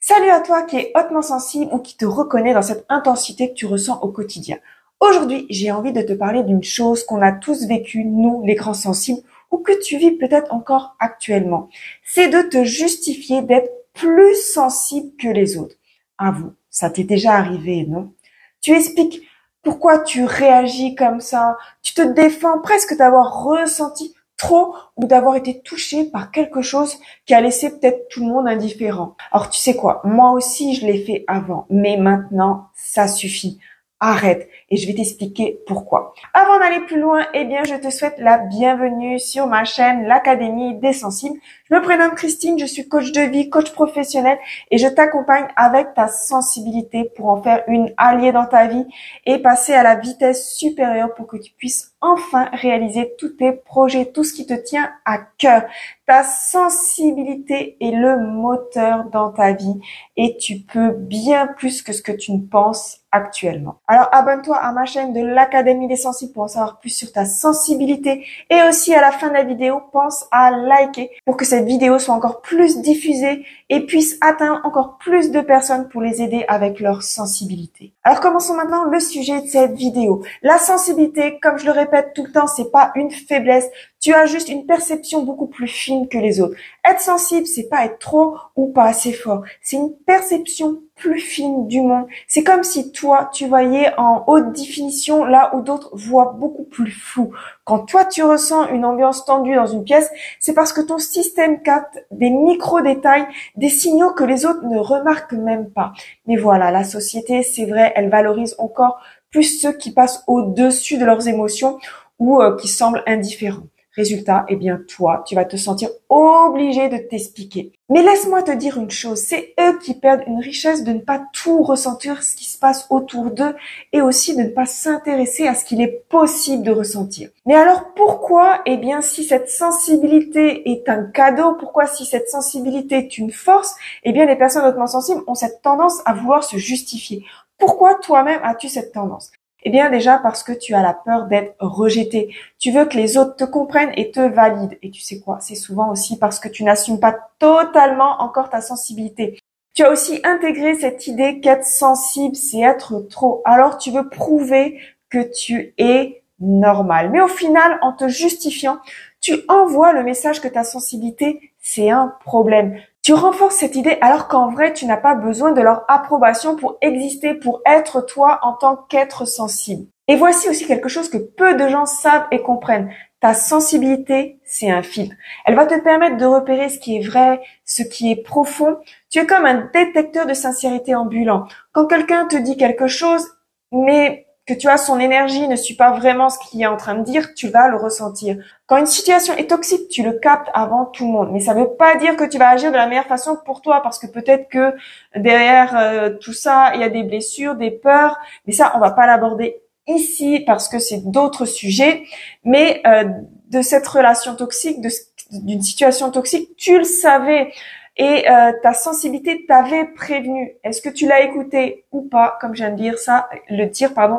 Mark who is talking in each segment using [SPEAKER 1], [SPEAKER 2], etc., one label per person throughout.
[SPEAKER 1] Salut à toi qui es hautement sensible ou qui te reconnaît dans cette intensité que tu ressens au quotidien. Aujourd'hui, j'ai envie de te parler d'une chose qu'on a tous vécue, nous, les grands sensibles, ou que tu vis peut-être encore actuellement. C'est de te justifier d'être plus sensible que les autres. Avoue, ça t'est déjà arrivé, non? Tu expliques pourquoi tu réagis comme ça, tu te défends presque d'avoir ressenti trop ou d'avoir été touché par quelque chose qui a laissé peut-être tout le monde indifférent. Alors tu sais quoi, moi aussi je l'ai fait avant, mais maintenant ça suffit. Arrête et je vais t'expliquer pourquoi. Avant d'aller plus loin, eh bien je te souhaite la bienvenue sur ma chaîne l'Académie des Sensibles. Je me prénomme Christine, je suis coach de vie, coach professionnel et je t'accompagne avec ta sensibilité pour en faire une alliée dans ta vie et passer à la vitesse supérieure pour que tu puisses enfin réaliser tous tes projets, tout ce qui te tient à cœur. Ta sensibilité est le moteur dans ta vie et tu peux bien plus que ce que tu ne penses actuellement. Alors abonne-toi à ma chaîne de l'Académie des Sensibles pour en savoir plus sur ta sensibilité et aussi à la fin de la vidéo, pense à liker pour que cette vidéo soit encore plus diffusée et puisse atteindre encore plus de personnes pour les aider avec leur sensibilité. Alors commençons maintenant le sujet de cette vidéo. La sensibilité, comme je le répète tout le temps, c'est pas une faiblesse. Tu as juste une perception beaucoup plus fine que les autres. Être sensible, c'est pas être trop ou pas assez fort. C'est une perception plus fine du monde. C'est comme si toi, tu voyais en haute définition là où d'autres voient beaucoup plus flou. Quand toi, tu ressens une ambiance tendue dans une pièce, c'est parce que ton système capte des micro-détails, des signaux que les autres ne remarquent même pas. Mais voilà, la société, c'est vrai, elle valorise encore plus ceux qui passent au-dessus de leurs émotions ou qui semblent indifférents. Résultat, eh bien toi, tu vas te sentir obligé de t'expliquer. Mais laisse-moi te dire une chose, c'est eux qui perdent une richesse de ne pas tout ressentir ce qui se passe autour d'eux et aussi de ne pas s'intéresser à ce qu'il est possible de ressentir. Mais alors pourquoi, eh bien si cette sensibilité est un cadeau, pourquoi si cette sensibilité est une force, eh bien les personnes hautement sensibles ont cette tendance à vouloir se justifier. Pourquoi toi-même as-tu cette tendance ? Eh bien déjà parce que tu as la peur d'être rejeté. Tu veux que les autres te comprennent et te valident. Et tu sais quoi, c'est souvent aussi parce que tu n'assumes pas totalement encore ta sensibilité. Tu as aussi intégré cette idée qu'être sensible, c'est être trop. Alors tu veux prouver que tu es normal. Mais au final, en te justifiant, tu envoies le message que ta sensibilité, c'est un problème. Tu renforces cette idée alors qu'en vrai, tu n'as pas besoin de leur approbation pour exister, pour être toi en tant qu'être sensible. Et voici aussi quelque chose que peu de gens savent et comprennent. Ta sensibilité, c'est un filtre. Elle va te permettre de repérer ce qui est vrai, ce qui est profond. Tu es comme un détecteur de sincérité ambulant. Quand quelqu'un te dit quelque chose, mais que tu as son énergie ne suit pas vraiment ce qu'il est en train de dire, tu vas le ressentir. Quand une situation est toxique, tu le captes avant tout le monde. Mais ça ne veut pas dire que tu vas agir de la meilleure façon pour toi, parce que peut-être que derrière tout ça, il y a des blessures, des peurs. Mais ça, on va pas l'aborder ici parce que c'est d'autres sujets. Mais de cette relation toxique, d'une situation toxique, tu le savais. Et ta sensibilité t'avait prévenu. Est-ce que tu l'as écouté ou pas? Comme je viens de dire ça,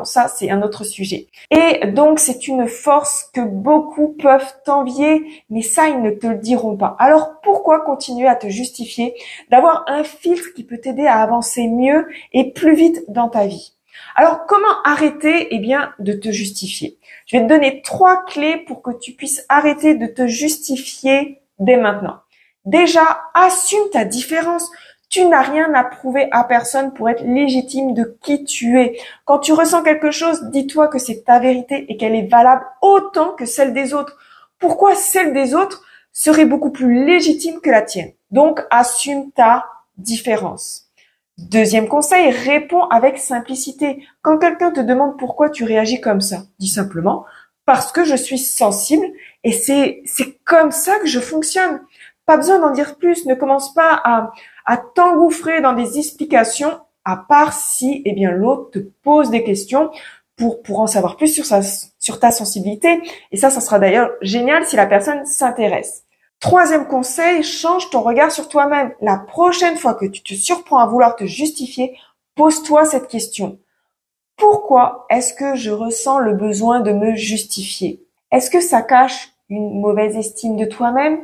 [SPEAKER 1] ça c'est un autre sujet. Et donc c'est une force que beaucoup peuvent t'envier, mais ça ils ne te le diront pas. Alors pourquoi continuer à te justifier d'avoir un filtre qui peut t'aider à avancer mieux et plus vite dans ta vie? Alors comment arrêter de te justifier? Je vais te donner 3 clés pour que tu puisses arrêter de te justifier dès maintenant. Déjà, assume ta différence. Tu n'as rien à prouver à personne pour être légitime de qui tu es. Quand tu ressens quelque chose, dis-toi que c'est ta vérité et qu'elle est valable autant que celle des autres. Pourquoi celle des autres serait beaucoup plus légitime que la tienne? Donc, assume ta différence. Deuxième conseil, réponds avec simplicité. Quand quelqu'un te demande pourquoi tu réagis comme ça, dis simplement parce que je suis sensible et c'est comme ça que je fonctionne. Pas besoin d'en dire plus, ne commence pas à t'engouffrer dans des explications, à part si l'autre te pose des questions pour en savoir plus sur ta sensibilité. Et ça sera d'ailleurs génial si la personne s'intéresse. Troisième conseil, change ton regard sur toi-même. La prochaine fois que tu te surprends à vouloir te justifier, pose-toi cette question. Pourquoi est-ce que je ressens le besoin de me justifier? Est-ce que ça cache une mauvaise estime de toi-même?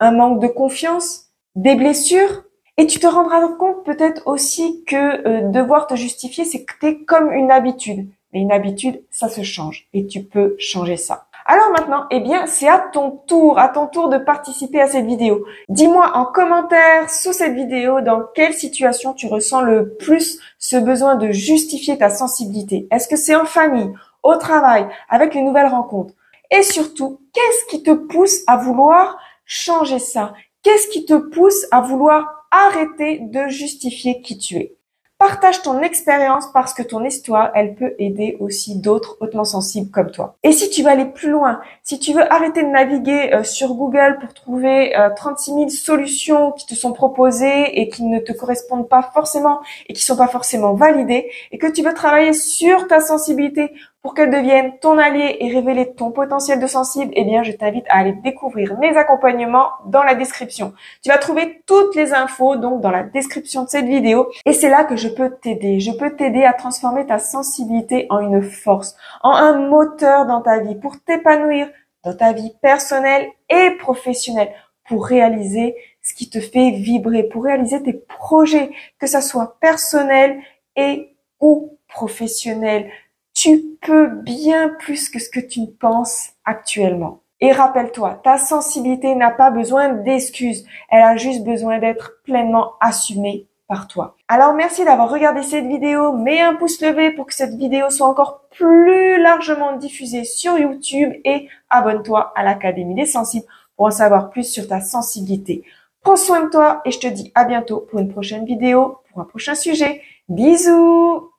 [SPEAKER 1] Un manque de confiance, des blessures? Et tu te rendras compte peut-être aussi que devoir te justifier, c'est que t'es comme une habitude. Mais une habitude, ça se change et tu peux changer ça. Alors maintenant, eh bien, c'est à ton tour de participer à cette vidéo. Dis-moi en commentaire sous cette vidéo dans quelle situation tu ressens le plus ce besoin de justifier ta sensibilité. Est-ce que c'est en famille, au travail, avec les nouvelles rencontres? Et surtout, qu'est-ce qui te pousse à vouloir changer ça? Qu'est-ce qui te pousse à vouloir arrêter de justifier qui tu es? Partage ton expérience parce que ton histoire, elle peut aider aussi d'autres hautement sensibles comme toi. Et si tu veux aller plus loin, si tu veux arrêter de naviguer sur Google pour trouver 36 000 solutions qui te sont proposées et qui ne te correspondent pas forcément et qui sont pas forcément validées, et que tu veux travailler sur ta sensibilité pour qu'elle devienne ton allié et révéler ton potentiel de sensible, eh bien, je t'invite à aller découvrir mes accompagnements dans la description. Tu vas trouver toutes les infos donc dans la description de cette vidéo et c'est là que je peux t'aider. Je peux t'aider à transformer ta sensibilité en une force, en un moteur dans ta vie pour t'épanouir dans ta vie personnelle et professionnelle, pour réaliser ce qui te fait vibrer, pour réaliser tes projets, que ça soit personnel et ou professionnel. Tu peux bien plus que ce que tu ne penses actuellement. Et rappelle-toi, ta sensibilité n'a pas besoin d'excuses. Elle a juste besoin d'être pleinement assumée par toi. Alors merci d'avoir regardé cette vidéo. Mets un pouce levé pour que cette vidéo soit encore plus largement diffusée sur YouTube et abonne-toi à l'Académie des Sensibles pour en savoir plus sur ta sensibilité. Prends soin de toi et je te dis à bientôt pour une prochaine vidéo, pour un prochain sujet. Bisous!